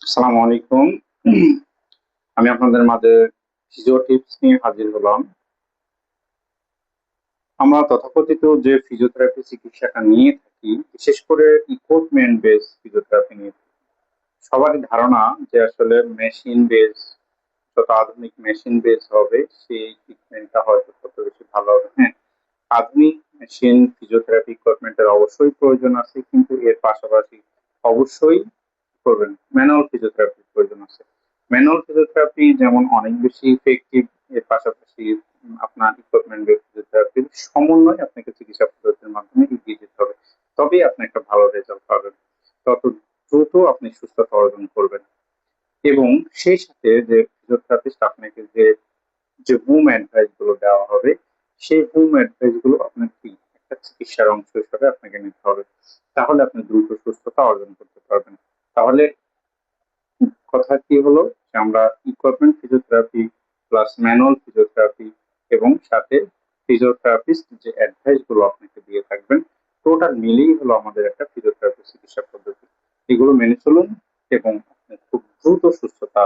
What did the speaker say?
আসসালামু আলাইকুম। আমি আপনাদের মাঝে ফিজিও টিপস নিয়ে হাজির হলাম। আমরা তথাকথিত যে ফিজিওথেরাপি চিকিৎসাটা নিয়ে থাকি, বিশেষ করে ইকুইপমেন্ট বেস ফিজিওথেরাপি নিয়ে থাকি। সবারই ধারণা যে আসলে মেশিন বেস, যত আধুনিক মেশিন বেস হবে সেই ট্রিটমেন্টটা হয়তো তত বেশি ভালো হবে। হ্যাঁ, আধুনিক মেশিন ফিজিওথেরাপি ইকুইপমেন্টের অবশ্যই প্রয়োজন আছে, কিন্তু এর পাশাপাশি অবশ্যই করবেন ম্যানুয়াল ফিজিওথেরাপির প্রয়োজন আছে। ম্যানুয়াল ফিজিওথেরাপি যেমন অনেক বেশি ইফেক্টিভ, এর পাশাপাশি আপনার ইকুইপমেন্ট বেস ফিজিওথেরাপির সমন্বয় আপনাকে চিকিৎসা পদ্ধতির মাধ্যমে এগিয়ে যেতে হবে। তবেই আপনি একটা ভালো রেজাল্ট পাবেন, তত দ্রুত আপনি সুস্থতা অর্জন করবেন। এবং সেই সাথে যে ফিজিওথেরাপিস্ট আপনাকে যে যে হোম অ্যাডভাইস গুলো দেওয়া হবে, সেই হোম অ্যাডভাইস গুলো আপনার কি একটা চিকিৎসার অংশ হিসাবে আপনাকে নিতে হবে। তাহলে আপনি দ্রুত সুস্থতা অর্জন করতে পারবেন। তাহলে কথা কি হলো যে আমরা equipment physiotherapy plus manual physiotherapy এবং সাথে ফিজিওথেরাপিস্ট যে অ্যাডভাইস গুলো আপনাকে দিয়ে থাকবেন, টোটাল মিলিয়ে হলো আমাদের একটা ফিজিওথেরাপি চিকিৎসা পদ্ধতি। এগুলো মেনে চলুন এবং আপনি খুব দ্রুত সুস্থতা